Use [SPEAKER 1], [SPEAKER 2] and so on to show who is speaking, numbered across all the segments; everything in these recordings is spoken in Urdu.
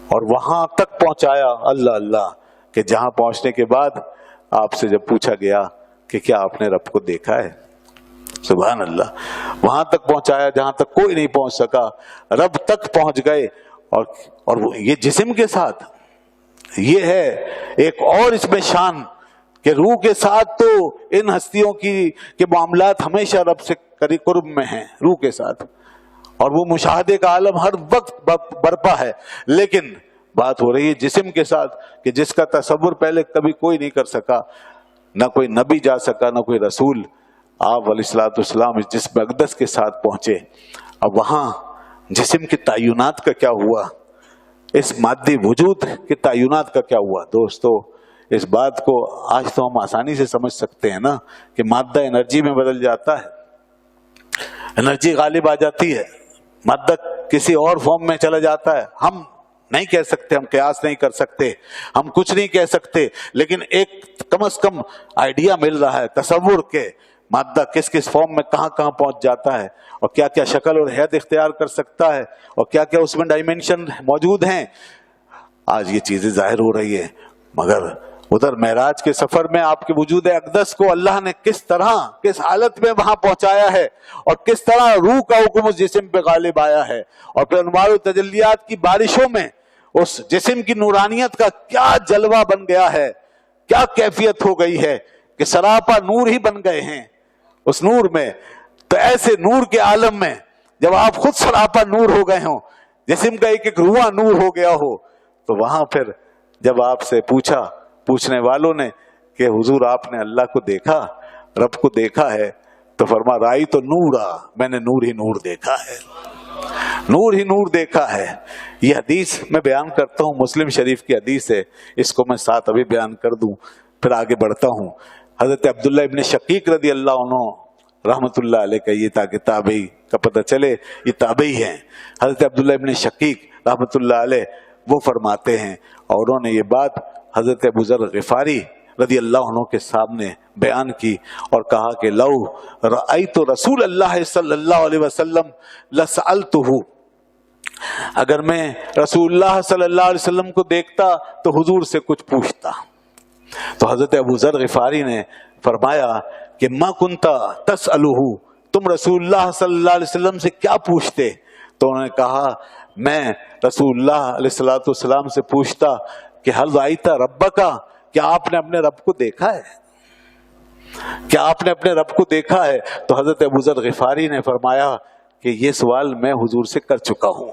[SPEAKER 1] اور وہاں تک پہنچایا اللہ اللہ کہ جہاں پہنچنے کے بعد آپ سے جب پوچھا گیا کہ کیا آپ نے رب کو دیکھا ہے، سبحان اللہ، وہاں تک پہنچایا جہاں تک کوئی نہیں پہنچ سکا، رب تک پہنچ گئے. اور وہ یہ جسم کے ساتھ، یہ ہے ایک اور اس میں شان کہ روح کے ساتھ تو ان ہستیوں کے معاملات ہمیشہ رب سے قرب میں ہیں روح کے ساتھ، اور وہ مشاہدے کا عالم ہر وقت برپا ہے. لیکن بات ہو رہی ہے جسم کے ساتھ کہ جس کا تصور پہلے کبھی کوئی نہیں کر سکا، نہ کوئی نبی جا سکا نہ کوئی رسول. آپ علیہ الصلوۃ والسلام اس جسم اقدس کے ساتھ پہنچے. اب وہاں جسم کے تعینات کا کیا ہوا، اس مادی وجود کے تعینات کا کیا ہوا؟ دوستو اس بات کو آج تو ہم آسانی سے سمجھ سکتے ہیں نا کہ مادہ انرجی میں بدل جاتا ہے، انرجی غالب آ جاتی ہے، مادہ کسی اور فارم میں چلا جاتا ہے. ہم نہیں کہہ سکتے، ہم قیاس نہیں کر سکتے، ہم کچھ نہیں کہہ سکتے، لیکن ایک کم از کم آئیڈیا مل رہا ہے، تصور کے مادہ کس کس فارم میں کہاں کہاں پہنچ جاتا ہے، اور کیا کیا شکل اور حیت اختیار کر سکتا ہے، اور کیا کیا اس میں ڈائمینشن موجود ہیں. آج یہ چیزیں ظاہر ہو رہی ہیں. مگر ادھر معراج کے سفر میں آپ کے وجود اقدس کو اللہ نے کس طرح کس حالت میں وہاں پہنچایا ہے، اور کس طرح روح کا حکم اس جسم پہ غالب آیا ہے، اور پھر انوار و تجلیات کی بارشوں میں اس جسم کی نورانیت کا کیا جلوہ بن گیا ہے، کیا کیفیت ہو گئی ہے کہ سراپا نور ہی بن گئے ہیں اس نور میں. تو ایسے نور کے عالم میں جب آپ خود سراپا نور ہو گئے ہوں، جسم کا ایک ایک روحاں نور ہو گیا ہو، تو وہاں پھر جب آپ سے پوچھنے والوں نے کہ حضور آپ نے اللہ کو دیکھا، رب کو دیکھا ہے، تو فرما رائی تو نورا، میں نے نور ہی نور دیکھا ہے، نور ہی نور دیکھا ہے. یہ حدیث میں بیان کرتا ہوں، مسلم شریف کی حدیث ہے، اس کو میں ساتھ ابھی بیان کر دوں پھر آگے بڑھتا ہوں. حضرت عبداللہ ابن شقیق رضی اللہ عنہ رحمت اللہ علیہ کا یہ تاکہ تابعی کا پتہ چلے یہ تابعی ہیں. حضرت عبداللہ ابن شقیق رحمت اللہ علیہ وہ فرماتے ہیں، اور انہوں نے یہ بات حضرت ابو ذر غفاری رضی اللہ عنہ کے سامنے بیان کی اور کہا کہ لو رأیت رسول اللہ صلی اللہ علیہ وسلم لسألتہ، اگر میں رسول اللہ صلی اللہ علیہ وسلم کو دیکھتا تو حضور سے کچھ پوچھتا. تو حضرت ابو ذر غفاری نے فرمایا کہ ما کنتا تسألہ، تم رسول اللہ صلی اللہ علیہ وسلم سے کیا پوچھتے؟ تو انہوں نے کہا میں رسول اللہ علیہ السلام سے پوچھتا کہ حل رأیت ربکا، کیا آپ نے اپنے رب کو دیکھا ہے، کیا آپ نے اپنے رب کو دیکھا ہے؟ تو حضرت ابو ذر غفاری نے فرمایا کہ یہ سوال میں حضور سے کر چکا ہوں،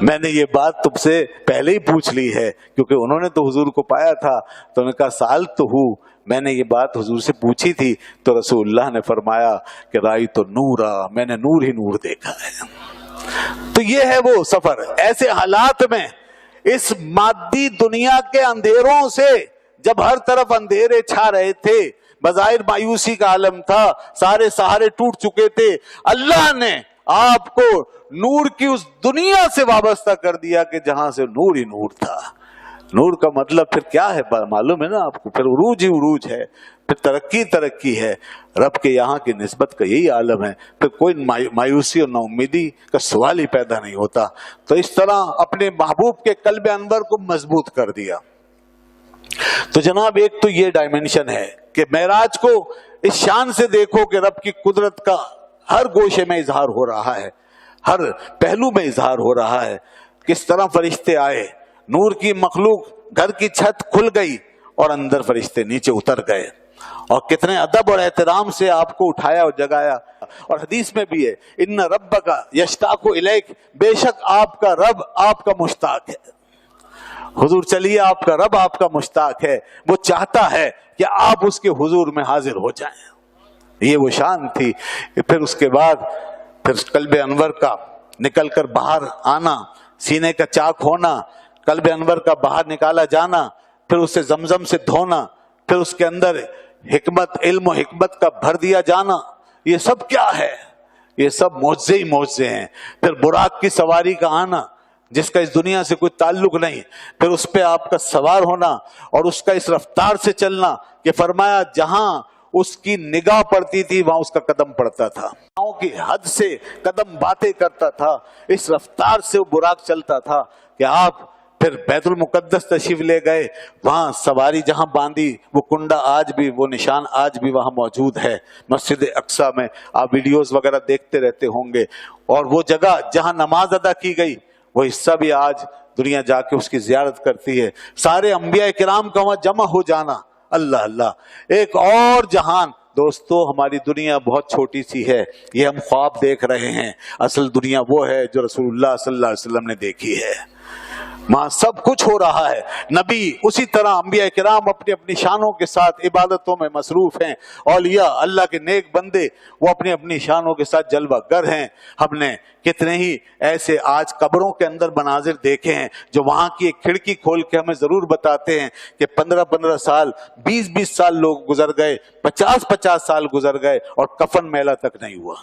[SPEAKER 1] میں نے یہ بات تم سے پہلے ہی پوچھ لی ہے، کیونکہ انہوں نے تو حضور کو پایا تھا. تو انہوں نے کہا سال تو ہوں، میں نے یہ بات حضور سے پوچھی تھی. تو رسول اللہ نے فرمایا کہ رائی تو نورا، میں نے نور ہی نور دیکھا ہے. تو یہ ہے وہ سفر. ایسے حالات میں اس مادی دنیا کے اندھیروں سے، جب ہر طرف اندھیرے چھا رہے تھے، بظاہر مایوسی کا عالم تھا، سارے سہارے ٹوٹ چکے تھے، اللہ نے آپ کو نور کی اس دنیا سے وابستہ کر دیا کہ جہاں سے نور ہی نور تھا. نور کا مطلب پھر کیا ہے معلوم ہے نا آپ کو، پھر عروج ہی عروج ہے، پھر ترقی ہے. رب کے یہاں کی نسبت کا یہی عالم ہے، پھر کوئی مایوسی اور نا امیدی کا سوال ہی پیدا نہیں ہوتا. تو اس طرح اپنے محبوب کے قلب انور کو مضبوط کر دیا. تو جناب ایک تو یہ ڈائمنشن ہے کہ معراج کو اس شان سے دیکھو کہ رب کی قدرت کا ہر گوشے میں اظہار ہو رہا ہے، ہر پہلو میں اظہار ہو رہا ہے. کس طرح فرشتے آئے، نور کی مخلوق، گھر کی چھت کھل گئی اور اندر فرشتے نیچے اتر گئے، اور کتنے ادب اور احترام سے آپ کو اٹھایا اور جگایا. اور حدیث میں بھی ہے ان ربک یشتاق الیک، بے شک آپ کا رب آپ کا مشتاق ہے. حضور چلیے، آپ کا رب آپ کا مشتاق ہے، وہ چاہتا ہے کہ آپ اس کے حضور میں حاضر ہو جائیں. یہ وہ شان تھی. پھر اس کے بعد پھر قلب انور کا نکل کر باہر آنا، سینے کا چاک ہونا، قلب انور کا باہر نکالا جانا، پھر اسے زمزم سے دھونا، پھر اس کے اندر حکمت، علم و حکمت کا بھر دیا جانا. یہ سب کیا ہے؟ یہ سب معجزے ہی معجزے ہیں. پھر براق کی سواری کا آنا، جس کا اس دنیا سے کوئی تعلق نہیں، پھر اس پہ آپ کا سوار ہونا اور اس کا اس رفتار سے چلنا کہ فرمایا جہاں اس کی نگاہ پڑتی تھی وہاں اس کا قدم پڑتا تھا، گاؤں کی حد سے قدم باتیں کرتا تھا، اس رفتار سے وہ براق چلتا تھا کہ آپ پھر بیت المقدس تشریف لے گئے، وہاں سواری جہاں باندھی وہ کنڈا آج بھی، وہ نشان آج بھی وہاں موجود ہے مسجد اقصی میں، آپ ویڈیوز وغیرہ دیکھتے رہتے ہوں گے، اور وہ جگہ جہاں نماز ادا کی گئی وہ حصہ بھی آج دنیا جا کے اس کی زیارت کرتی ہے، سارے انبیاء کرام کا وہاں جمع ہو جانا، اللہ اللہ، ایک اور جہان۔ دوستو ہماری دنیا بہت چھوٹی سی ہے، یہ ہم خواب دیکھ رہے ہیں، اصل دنیا وہ ہے جو رسول اللہ صلی اللہ علیہ وسلم نے دیکھی ہے، وہاں سب کچھ ہو رہا ہے۔ نبی اسی طرح، انبیاء کرام اپنی اپنی شانوں کے ساتھ عبادتوں میں مصروف ہیں، اولیاء اللہ کے نیک بندے وہ اپنی اپنی شانوں کے ساتھ جلوہ گر ہیں۔ ہم نے کتنے ہی ایسے آج قبروں کے اندر مناظر دیکھے ہیں جو وہاں کی ایک کھڑکی کھول کے ہمیں ضرور بتاتے ہیں کہ 15 سال 20 سال لوگ گزر گئے، 50 سال گزر گئے اور کفن میلہ تک نہیں ہوا۔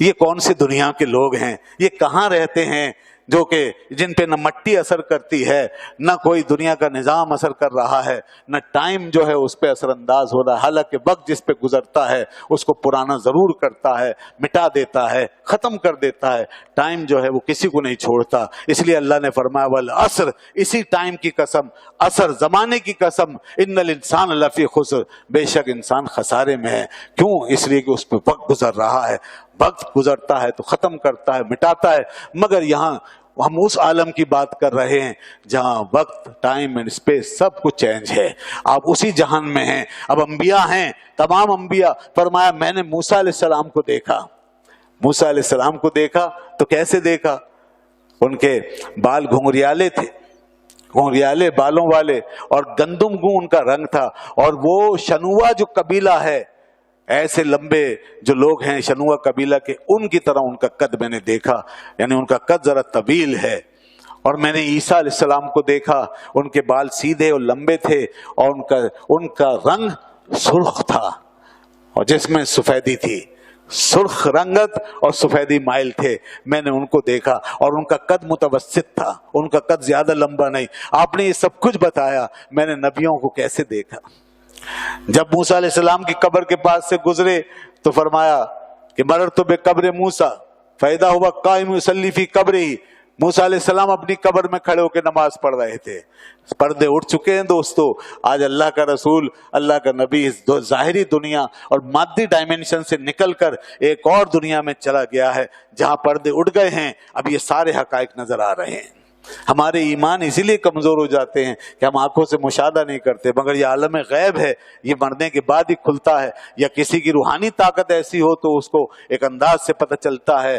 [SPEAKER 1] یہ کون سی دنیا کے لوگ ہیں؟ یہ کہاں رہتے ہیں جو کہ جن پہ نہ مٹی اثر کرتی ہے، نہ کوئی دنیا کا نظام اثر کر رہا ہے، نہ ٹائم جو ہے اس پہ اثر انداز ہو رہا ہے، حالانکہ وقت جس پہ گزرتا ہے اس کو پرانا ضرور کرتا ہے، مٹا دیتا ہے، ختم کر دیتا ہے، ٹائم جو ہے وہ کسی کو نہیں چھوڑتا۔ اس لیے اللہ نے فرمایا والعصر، اسی ٹائم کی قسم، عصر زمانے کی قسم، ان الانسان لفی خسر، بے شک انسان خسارے میں ہے۔ کیوں؟ اس لیے کہ اس پہ وقت گزر رہا ہے، وقت گزرتا ہے تو ختم کرتا ہے، مٹاتا ہے، مگر یہاں ہم اس عالم کی بات کر رہے ہیں جہاں وقت، ٹائم اینڈ اسپیس سب کچھ چینج ہے، آپ اسی جہان میں ہیں۔ اب انبیاء ہیں، تمام انبیاء، فرمایا میں نے موسیٰ علیہ السلام کو دیکھا، موسیٰ علیہ السلام کو دیکھا تو کیسے دیکھا؟ ان کے بال گھنگریالے تھے، گھنگریالے بالوں والے، اور گندم گوں ان کا رنگ تھا، اور وہ شنوا جو قبیلہ ہے، ایسے لمبے جو لوگ ہیں شنوا قبیلہ کے، ان کی طرح ان کا قد میں نے دیکھا، یعنی ان کا قد ذرا طویل ہے۔ اور میں نے عیسیٰ علیہ السلام کو دیکھا، ان کے بال سیدھے اور لمبے تھے، اور ان کا رنگ سرخ تھا اور جس میں سفیدی تھی، سرخ رنگت اور سفیدی مائل تھے، میں نے ان کو دیکھا، اور ان کا قد متوسط تھا، ان کا قد زیادہ لمبا نہیں۔ آپ نے یہ سب کچھ بتایا، میں نے نبیوں کو کیسے دیکھا؟ جب موسیٰ علیہ السلام کی قبر کے پاس سے گزرے تو فرمایا کہ مررت بقبر موسیٰ فإذا هو قائم يصلي في قبره، موسیٰ علیہ السلام اپنی قبر میں کھڑے ہو کے نماز پڑھ رہے تھے۔ پردے اٹھ چکے ہیں دوستو، آج اللہ کا رسول، اللہ کا نبی اس ظاہری دنیا اور مادی ڈائمنشن سے نکل کر ایک اور دنیا میں چلا گیا ہے جہاں پردے اٹھ گئے ہیں، اب یہ سارے حقائق نظر آ رہے ہیں۔ ہمارے ایمان اسی لیے کمزور ہو جاتے ہیں کہ ہم آنکھوں سے مشاہدہ نہیں کرتے، مگر یہ عالم غیب ہے، یہ مرنے کے بعد ہی کھلتا ہے، یا کسی کی روحانی طاقت ایسی ہو تو اس کو ایک انداز سے پتہ چلتا ہے،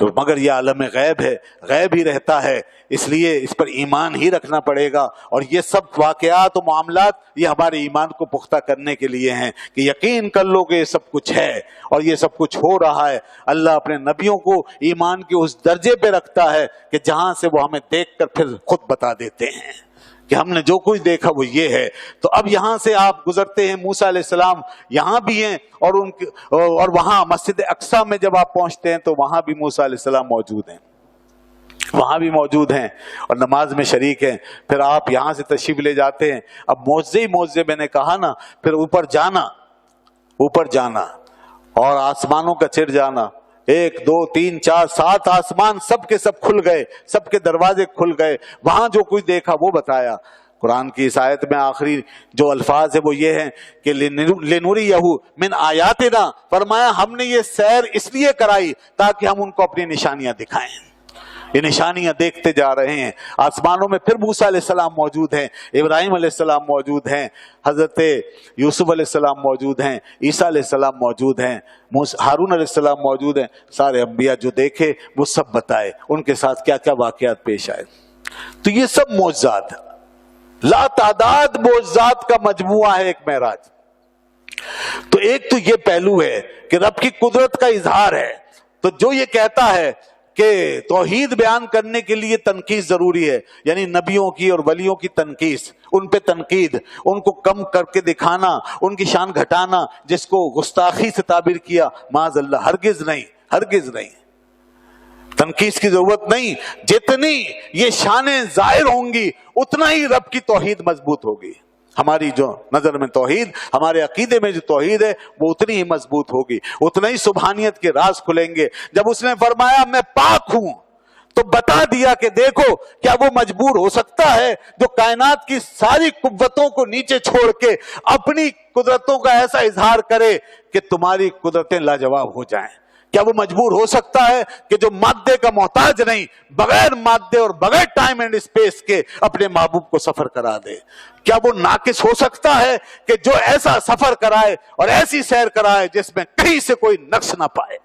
[SPEAKER 1] تو مگر یہ عالم غیب ہے، غیب ہی رہتا ہے، اس لیے اس پر ایمان ہی رکھنا پڑے گا۔ اور یہ سب واقعات و معاملات یہ ہمارے ایمان کو پختہ کرنے کے لیے ہیں کہ یقین کر لو کہ یہ سب کچھ ہے اور یہ سب کچھ ہو رہا ہے۔ اللہ اپنے نبیوں کو ایمان کے اس درجے پہ رکھتا ہے کہ جہاں سے وہ ہمیں دیکھ کر پھر خود بتا دیتے ہیں کہ ہم نے جو کچھ دیکھا وہ یہ ہے۔ تو اب یہاں سے آپ گزرتے ہیں، موسیٰ علیہ السلام یہاں بھی ہیں، اور وہاں مسجد اقصی میں جب آپ پہنچتے ہیں تو وہاں بھی موسیٰ علیہ السلام موجود ہیں، وہاں بھی موجود ہیں اور نماز میں شریک ہیں۔ پھر آپ یہاں سے تشریف لے جاتے ہیں، اب معجزے ہی معجزے، میں نے کہا نا، پھر اوپر جانا اور آسمانوں کا چڑھ جانا، 1 2 3 4 7 آسمان سب کے سب کھل گئے، سب کے دروازے کھل گئے، وہاں جو کچھ دیکھا وہ بتایا۔ قرآن کی اس آیت میں آخری جو الفاظ ہے وہ یہ ہیں کہ لِنُرِيَهُ مِنْ آیاتنا، فرمایا ہم نے یہ سیر اس لیے کرائی تاکہ ہم ان کو اپنی نشانیاں دکھائیں۔ یہ نشانیاں دیکھتے جا رہے ہیں۔ آسمانوں میں پھر موسیٰ علیہ السلام موجود ہیں، ابراہیم علیہ السلام موجود ہیں، حضرت یوسف علیہ السلام موجود ہیں، عیسیٰ علیہ السلام موجود ہیں، ہارون علیہ السلام موجود ہیں۔ سارے انبیاء جو دیکھے وہ سب بتائے، ان کے ساتھ کیا کیا واقعات پیش آئے۔ تو یہ سب معجزات، لا تعداد معجزات کا مجموعہ ہے ایک معراج۔ تو ایک تو یہ پہلو ہے کہ رب کی قدرت کا اظہار ہے۔ تو جو یہ کہتا ہے کہ توحید بیان کرنے کے لیے تنقید ضروری ہے، یعنی نبیوں کی اور ولیوں کی تنقید، ان پہ تنقید، ان کو کم کر کے دکھانا، ان کی شان گھٹانا، جس کو گستاخی سے تعبیر کیا، معاذ اللہ، ہرگز نہیں، ہرگز نہیں، تنقید کی ضرورت نہیں۔ جتنی یہ شانیں ظاہر ہوں گی اتنا ہی رب کی توحید مضبوط ہوگی۔ ہماری جو نظر میں توحید، ہمارے عقیدے میں جو توحید ہے وہ اتنی ہی مضبوط ہوگی، اتنا ہی سبحانیت کے راز کھلیں گے۔ جب اس نے فرمایا میں پاک ہوں تو بتا دیا کہ دیکھو کیا وہ مجبور ہو سکتا ہے جو کائنات کی ساری قوتوں کو نیچے چھوڑ کے اپنی قدرتوں کا ایسا اظہار کرے کہ تمہاری قدرتیں لاجواب ہو جائیں؟ کیا وہ مجبور ہو سکتا ہے کہ جو مادے کا محتاج نہیں، بغیر مادے اور بغیر ٹائم اینڈ اسپیس کے اپنے محبوب کو سفر کرا دے؟ کیا وہ ناقص ہو سکتا ہے کہ جو ایسا سفر کرائے اور ایسی سیر کرائے جس میں کہیں سے کوئی نقص نہ پائے؟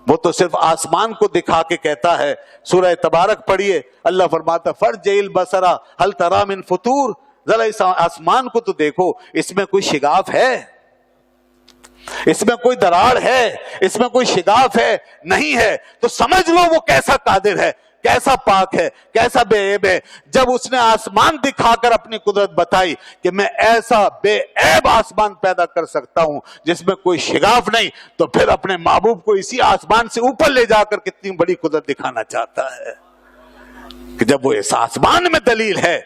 [SPEAKER 1] وہ تو صرف آسمان کو دکھا کے کہتا ہے۔ سورہ تبارک پڑھیے، اللہ فرماتا فرجع البصر هل ترى من فطور، ذرا اس آسمان کو تو دیکھو، اس میں کوئی شگاف ہے؟ اس میں کوئی دراڑ ہے؟ اس میں کوئی شگاف ہے؟ نہیں ہے۔ تو سمجھ لو وہ کیسا قادر ہے، کیسا پاک ہے، کیسا بے عیب ہے۔ جب اس نے آسمان دکھا کر اپنی قدرت بتائی کہ میں ایسا بے عیب آسمان پیدا کر سکتا ہوں جس میں کوئی شگاف نہیں، تو پھر اپنے محبوب کو اسی آسمان سے اوپر لے جا کر کتنی بڑی قدرت دکھانا چاہتا ہے کہ جب وہ اس آسمان میں دلیل ہے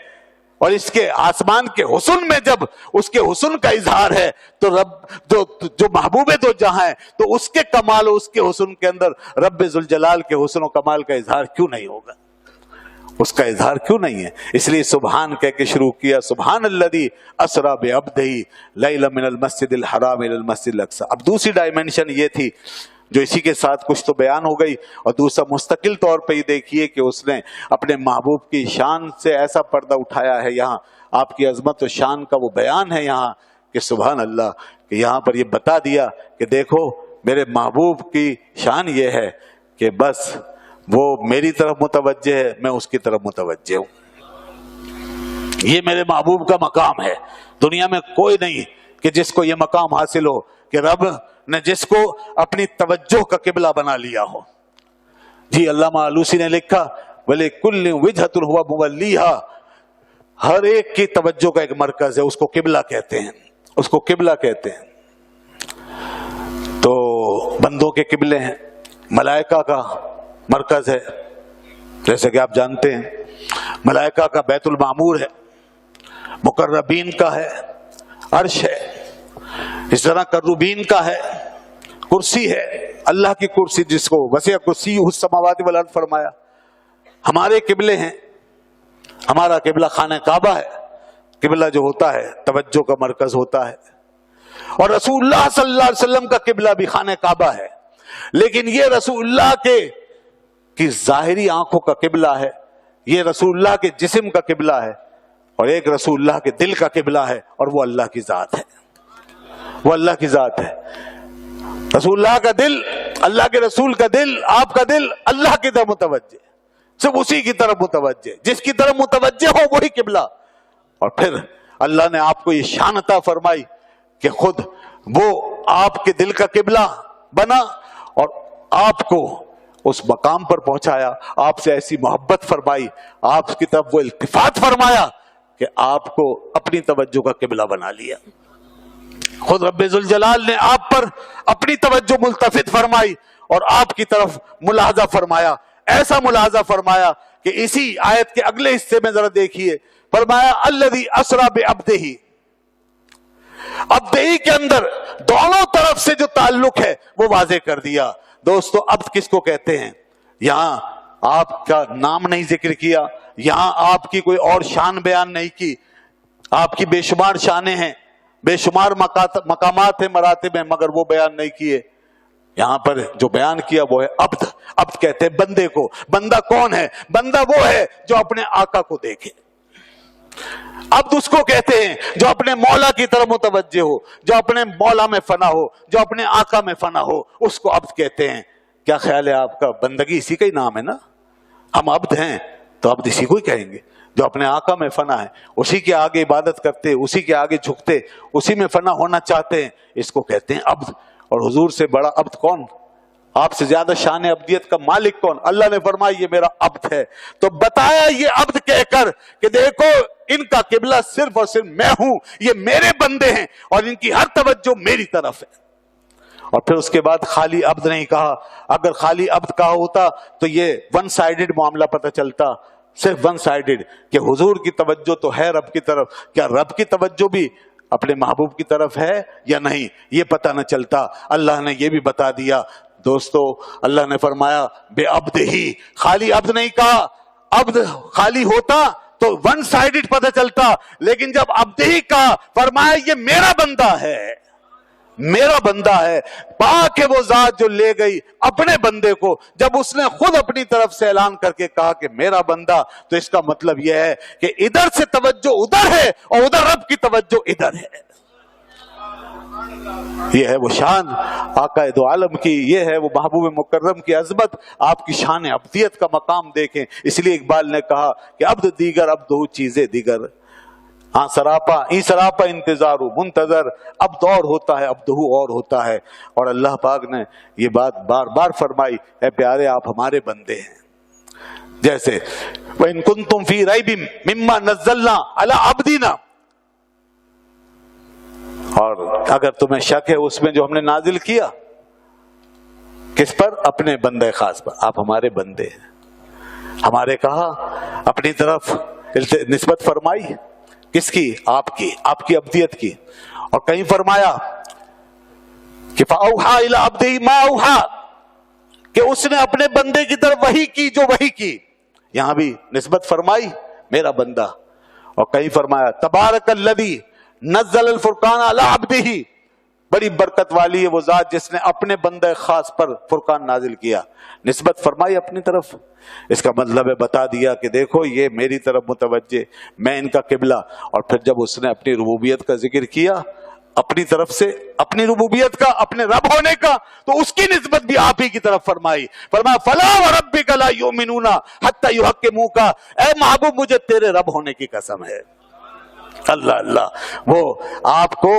[SPEAKER 1] اور اس کے آسمان کے حسن میں جب اس کے حسن کا اظہار ہے تو رب جو محبوب دو جہاں ہے تو اس کے کمال و اس کے حسن کے اندر رب ذوالجلال کے حسن و کمال کا اظہار کیوں نہیں ہوگا؟ اس کا اظہار کیوں نہیں ہے؟ اس لیے سبحان کہہ کے شروع کیا، سبحان الذی اسری بعبدہ لیلا من المسجد الحرام الی المسجد الاقصی۔ اب دوسری ڈائمنشن یہ تھی جو اسی کے ساتھ کچھ تو بیان ہو گئی، اور دوسرا مستقل طور پہ یہ دیکھیے کہ اس نے اپنے محبوب کی شان سے ایسا پردہ اٹھایا ہے، یہاں آپ کی عظمت و شان کا وہ بیان ہے یہاں کہ سبحان اللہ، کہ یہاں پر یہ بتا دیا کہ دیکھو میرے محبوب کی شان یہ ہے کہ بس وہ میری طرف متوجہ ہے، میں اس کی طرف متوجہ ہوں۔ یہ میرے محبوب کا مقام ہے، دنیا میں کوئی نہیں کہ جس کو یہ مقام حاصل ہو کہ رب نے جس کو اپنی توجہ کا قبلہ بنا لیا ہو۔ جی علامہ آلوسی نے لکھا وَلِكُلٍّ وِجْهَةٌ هُوَ مُوَلِّيهَا، ہر ایک کی توجہ کا ایک مرکز ہے، اس کو قبلہ کہتے ہیں، اس کو قبلہ کہتے ہیں۔ تو بندوں کے قبلے ہیں، ملائکہ کا مرکز ہے، جیسے کہ آپ جانتے ہیں ملائکہ کا بیت المعمور ہے، مقربین کا ہے، عرش ہے، اس طرح کروبین کا ہے، کرسی ہے، اللہ کی کرسی جس کو وسیع کرسی السماوات والارض فرمایا۔ ہمارے قبلے ہیں، ہمارا قبلہ خانہ کعبہ ہے، قبلہ جو ہوتا ہے توجہ کا مرکز ہوتا ہے، اور رسول اللہ صلی اللہ علیہ وسلم کا قبلہ بھی خانہ کعبہ ہے، لیکن یہ رسول اللہ کی ظاہری آنکھوں کا قبلہ ہے، یہ رسول اللہ کے جسم کا قبلہ ہے، اور ایک رسول اللہ کے دل کا قبلہ ہے، اور وہ اللہ کی ذات ہے، وہ اللہ کی ذات ہے۔ رسول اللہ کا دل، اللہ کے رسول کا دل، آپ کا دل اللہ کی طرف متوجہ، صرف اسی کی طرف متوجہ، جس کی طرف متوجہ ہو وہی قبلہ۔ اور پھر اللہ نے آپ کو یہ شان عطا فرمائی کہ خود وہ آپ کے دل کا قبلہ بنا اور آپ کو اس مقام پر پہنچایا، آپ سے ایسی محبت فرمائی، آپ کی طرف وہ التفات فرمایا کہ آپ کو اپنی توجہ کا قبلہ بنا لیا۔ خود رب ذوالجلال نے آپ پر اپنی توجہ ملتفت فرمائی اور آپ کی طرف ملاحظہ فرمایا، ایسا ملاحظہ فرمایا کہ اسی آیت کے اگلے حصے میں ذرا دیکھیے، فرمایا الذی اسری بعبدہ، عبدہ کے اندر دونوں طرف سے جو تعلق ہے وہ واضح کر دیا۔ دوستو عبد کس کو کہتے ہیں؟ یہاں آپ کا نام نہیں ذکر کیا، یہاں آپ کی کوئی اور شان بیان نہیں کی، آپ کی بے شمار شانیں ہیں، بے شمار مقامات ہیں، مراتب ہیں، مگر وہ بیان نہیں کیے۔ یہاں پر جو بیان کیا وہ ہے عبد۔ عبد کہتے ہیں بندے کو۔ بندہ کون ہے؟ بندہ وہ ہے جو اپنے آقا کو دیکھے۔ عبد اس کو کہتے ہیں جو اپنے مولا کی طرف متوجہ ہو، جو اپنے مولا میں فنا ہو، جو اپنے آقا میں فنا ہو، اس کو عبد کہتے ہیں۔ کیا خیال ہے آپ کا؟ بندگی اسی کا ہی نام ہے نا، ہم عبد ہیں تو عبد اسی کو ہی کہیں گے جو اپنے آقا میں فنا ہے، اسی کے آگے عبادت کرتے، اسی کے آگے جھکتے، اسی میں فنا ہونا چاہتے ہیں، اس کو کہتے ہیں عبد۔ اور حضور سے بڑا عبد کون؟ آپ سے زیادہ شان عبدیت کا مالک کون؟ اللہ نے فرمایا یہ میرا عبد ہے۔ تو بتایا یہ عبد کہہ کر کہ دیکھو ان کا قبلہ صرف اور صرف میں ہوں، یہ میرے بندے ہیں اور ان کی ہر توجہ میری طرف ہے۔ اور پھر اس کے بعد خالی عبد نہیں کہا، اگر خالی عبد کہا ہوتا تو یہ ون سائیڈڈ معاملہ پتہ چلتا صرف ون سائیڈڈ کہ حضور کی توجہ تو ہے رب کی طرف، کیا رب کی توجہ بھی اپنے محبوب کی طرف ہے یا نہیں، یہ پتہ نہ چلتا۔ اللہ نے یہ بھی بتا دیا دوستو، اللہ نے فرمایا بے عبد ہی، خالی عبد نہیں کہا، عبد خالی ہوتا تو ون سائیڈڈ پتہ چلتا، لیکن جب عبد ہی کہا فرمایا یہ میرا بندہ ہے، میرا بندہ ہے۔ پاک ہے وہ ذات جو لے گئی اپنے بندے کو، جب اس نے خود اپنی طرف سے اعلان کر کے کہا کہ میرا بندہ، تو اس کا مطلب یہ ہے کہ ادھر سے توجہ ادھر ہے اور ادھر رب کی توجہ ادھر ہے۔ یہ ہے وہ شان آقا دو عالم کی، یہ ہے وہ محبوب مکرم کی عظمت۔ آپ کی شان عبدیت کا مقام دیکھیں، اس لیے اقبال نے کہا کہ عبد دیگر عبدہ چیزیں دیگر، ہاں سراپا ای سراپا انتظار منتظر، عبد اور ہوتا ہے عبدہ اور ہوتا ہے۔ اور اللہ پاک نے یہ بات بار بار فرمائی، اے پیارے آپ ہمارے بندے ہیں۔ جیسے وَإِن كُنتُمْ فِي رَيْبٍ مِّمَّا نَزَّلْنَا عَلَىٰ عَبْدِنَا، اور اگر تمہیں شک ہے اس میں جو ہم نے نازل کیا، کس پر؟ اپنے بندے خاص پر، آپ ہمارے بندے ہیں۔ ہمارے کہا اپنی طرف نسبت فرمائی، کس کی؟ آپ کی، آپ کی عبدیت کی۔ اور کہیں فرمایا کہ فَأَوْحَىٰ إِلَىٰ عَبْدِهِ مَا أَوْحَىٰ، کہ اس نے اپنے بندے کی طرف وحی کی جو وحی کی، یہاں بھی نسبت فرمائی میرا بندہ۔ اور کہیں فرمایا تبارک الذی نزل الفرقان علی عبدہ، بڑی برکت والی ہے وہ ذات جس نے اپنے بندے خاص پر فرقان نازل کیا، نسبت فرمائی اپنی طرف۔ اس کا مطلب ہے بتا دیا کہ دیکھو یہ میری طرف متوجہ، میں ان کا قبلہ۔ اور پھر جب اس نے اپنی ربوبیت کا ذکر کیا، اپنی طرف سے اپنی ربوبیت کا، اپنے رب ہونے کا، تو اس کی نسبت بھی آپ ہی کی طرف فرمائی۔ فرمایا فلا وربک لا یؤمنون حتی یحکموک، اے محبوب مجھے تیرے رب ہونے کی قسم ہے۔ اللہ اللہ، وہ آپ کو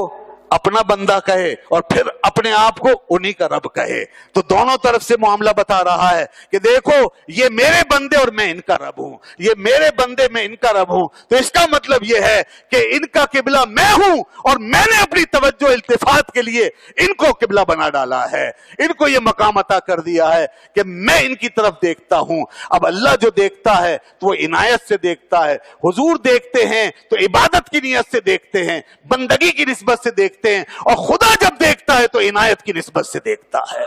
[SPEAKER 1] اپنا بندہ کہے اور پھر اپنے آپ کو انہی کا رب کہے، تو دونوں طرف سے معاملہ بتا رہا ہے کہ دیکھو یہ میرے بندے اور میں ان کا رب ہوں، یہ میرے بندے میں ان کا رب ہوں۔ تو اس کا مطلب یہ ہے کہ ان کا قبلہ میں ہوں، اور میں نے اپنی توجہ التفات کے لیے ان کو قبلہ بنا ڈالا ہے، ان کو یہ مقام عطا کر دیا ہے کہ میں ان کی طرف دیکھتا ہوں۔ اب اللہ جو دیکھتا ہے تو وہ عنایت سے دیکھتا ہے، حضور دیکھتے ہیں تو عبادت کی نیت سے دیکھتے ہیں، بندگی کی نسبت سے دیکھتے ہیں، اور خدا جب دیکھتا ہے تو عنایت کی نسبت سے دیکھتا ہے۔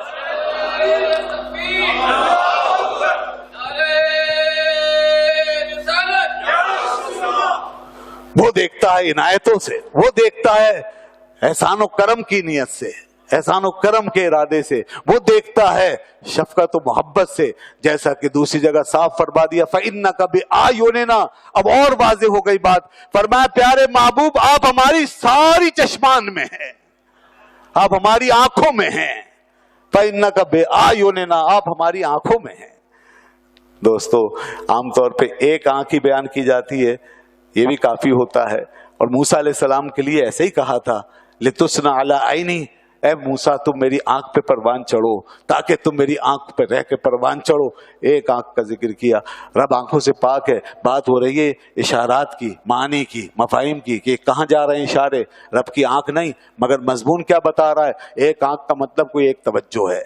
[SPEAKER 1] وہ دیکھتا ہے عنایتوں سے، وہ دیکھتا ہے احسان و کرم کی نیت سے، احسان و کرم کے ارادے سے، وہ دیکھتا ہے شفقت و محبت سے، جیسا کہ دوسری جگہ صاف فرما دیا فَإِنَّكَ بِأَعْيُنِنَا۔ اب اور واضح ہو گئی بات، فرمایا پیارے محبوب آپ ہماری ساری چشمان میں ہیں، آپ ہماری آنکھوں میں ہیں۔ فَإِنَّكَ بِأَعْيُنِنَا، آپ ہماری آنکھوں میں ہیں۔ دوستو عام طور پہ ایک آنکھ ہی بیان کی جاتی ہے، یہ بھی کافی ہوتا ہے، اور موسیٰ علیہ السلام کے لیے ایسے ہی کہا تھا لِتُسْنَ عَلَىٰ عَيْنِي، اے موسیٰ تم میری آنکھ پہ پروان چڑھو، تاکہ تم میری آنکھ پہ رہ کے پروان چڑھو۔ ایک آنکھ کا ذکر کیا، رب آنکھوں سے پاک ہے۔ بات ہو رہی ہے اشارات کی، معنی کی، مفاہیم کی، کہ کہاں جا رہے ہیں اشارے، رب کی آنکھ نہیں، مگر مضمون کیا بتا رہا ہے؟ ایک آنکھ کا مطلب کوئی ایک توجہ ہے،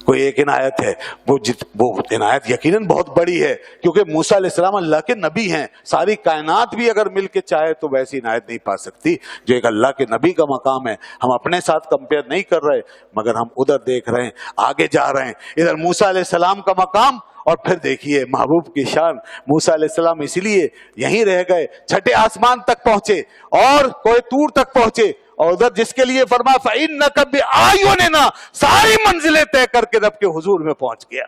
[SPEAKER 1] کوئی ایک عنایت ہے، وہ عنایت یقیناً بہت بڑی ہے، کیونکہ موسیٰ علیہ السلام اللہ کے نبی ہیں، ساری کائنات بھی اگر مل کے چاہے تو ویسی عنایت نہیں پا سکتی جو ایک اللہ کے نبی کا مقام ہے۔ ہم اپنے ساتھ کمپیئر نہیں کر رہے، مگر ہم ادھر دیکھ رہے ہیں، آگے جا رہے ہیں، ادھر موسیٰ علیہ السلام کا مقام، اور پھر دیکھیے محبوب کی شان۔ موسیٰ علیہ السلام اسی لیے یہیں رہ گئے، چھٹے آسمان تک پہنچے اور کوہ طور تک پہنچے، اور ادھر جس کے لیے فرمایا فَإِنَّكَ بِأَعْيُنِنَا، ساری منزلیں طے کر کے رب کے حضور میں پہنچ گیا۔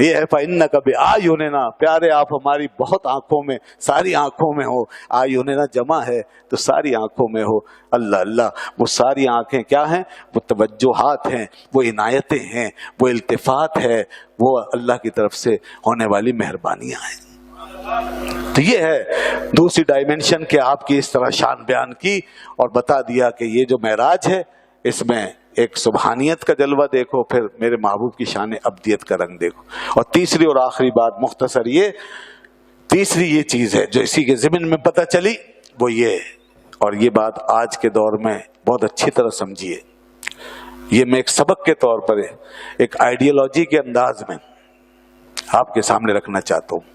[SPEAKER 1] یہ ہے فَإِنَّكَ بِأَعْيُنِنَا، پیارے آپ ہماری بہت آنکھوں میں، ساری آنکھوں میں ہو۔ اعیننا جمع ہے تو ساری آنکھوں میں ہو۔ اللہ اللہ، وہ ساری آنکھیں کیا ہیں؟ وہ توجہات ہیں، وہ عنایتیں ہیں، وہ التفات ہے، وہ اللہ کی طرف سے ہونے والی مہربانیاں ہیں۔ تو یہ ہے دوسری ڈائمنشن کہ آپ کی اس طرح شان بیان کی اور بتا دیا کہ یہ جو معراج ہے اس میں ایک سبحانیت کا جلوہ دیکھو، پھر میرے محبوب کی شان ابدیت کا رنگ دیکھو۔ اور تیسری اور آخری بات مختصر یہ، تیسری یہ چیز ہے جو اسی کے ضمن میں پتہ چلی، وہ یہ، اور یہ بات آج کے دور میں بہت اچھی طرح سمجھیے، یہ میں ایک سبق کے طور پر ایک آئیڈیالوجی کے انداز میں آپ کے سامنے رکھنا چاہتا ہوں۔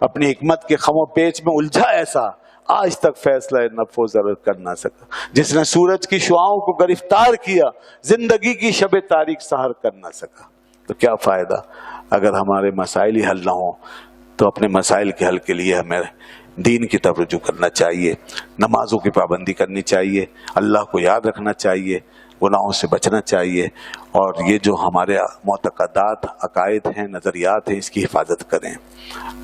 [SPEAKER 1] اپنی حکمت کے خم و پیچ میں الجھا ایسا، آج تک فیصلہ نفع و ضرر کر نہ سکا۔ جس نے سورج کی شعاؤں کو گرفتار کیا، زندگی کی شب تاریک سحر کر نہ سکا۔ تو کیا فائدہ اگر ہمارے مسائل ہی حل نہ ہوں؟ تو اپنے مسائل کے حل کے لیے ہمیں دین کی طرف رجوع کرنا چاہیے، نمازوں کی پابندی کرنی چاہیے، اللہ کو یاد رکھنا چاہیے، گناہوں سے بچنا چاہیے، اور یہ جو ہمارے معتقدات، عقائد ہیں، نظریات ہیں، اس کی حفاظت کریں۔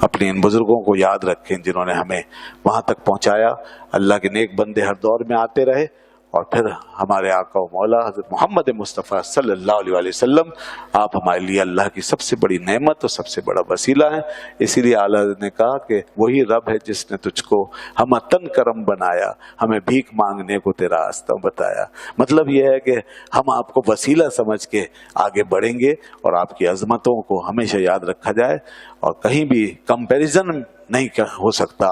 [SPEAKER 1] اپنے ان بزرگوں کو یاد رکھیں جنہوں نے ہمیں وہاں تک پہنچایا۔ اللہ کے نیک بندے ہر دور میں آتے رہے، اور پھر ہمارے آقا و مولا حضرت محمد مصطفیٰ صلی اللہ علیہ وآلہ وسلم، آپ ہمارے لیے اللہ کی سب سے بڑی نعمت اور سب سے بڑا وسیلہ ہیں۔ اسی لیے اعلیٰ نے کہا کہ وہی رب ہے جس نے تجھ کو ہم تن کرم بنایا، ہمیں بھیک مانگنے کو تیرا راستہ بتایا۔ مطلب یہ ہے کہ ہم آپ کو وسیلہ سمجھ کے آگے بڑھیں گے، اور آپ کی عظمتوں کو ہمیشہ یاد رکھا جائے، اور کہیں بھی کمپیریزن نہیں ہو سکتا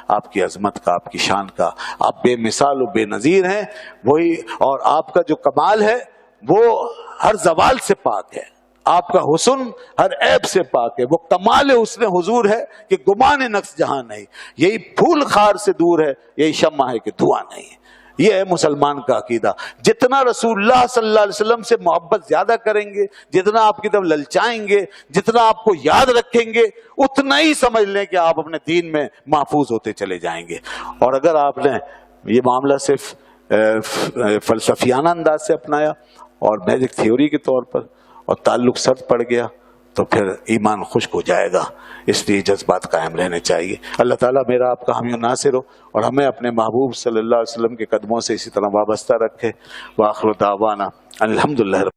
[SPEAKER 1] آپ کی عظمت کا، آپ کی شان کا۔ آپ بے مثال و بے نظیر ہیں، وہی، اور آپ کا جو کمال ہے وہ ہر زوال سے پاک ہے، آپ کا حسن ہر عیب سے پاک ہے، وہ کمال حسن حضور ہے کہ گمان نقص جہاں نہیں، یہی پھول خار سے دور ہے، یہی شمع ہے کہ دھواں نہیں ہے۔ یہ ہے مسلمان کا عقیدہ۔ جتنا رسول اللہ صلی اللہ علیہ وسلم سے محبت زیادہ کریں گے، جتنا آپ کی طرف للچائیں گے، جتنا آپ کو یاد رکھیں گے، اتنا ہی سمجھ لیں کہ آپ اپنے دین میں محفوظ ہوتے چلے جائیں گے۔ اور اگر آپ نے یہ معاملہ صرف فلسفیانہ انداز سے اپنایا اور میجک تھیوری کے طور پر، اور تعلق سرد پڑ گیا، تو پھر ایمان خشک ہو جائے گا۔ اس لیے جذبات قائم رہنے چاہیے۔ اللہ تعالیٰ میرا آپ کا حامی و ناصر ہو، اور ہمیں اپنے محبوب صلی اللہ علیہ وسلم کے قدموں سے اسی طرح وابستہ رکھے۔ وآخر دعوانا الحمدللہ۔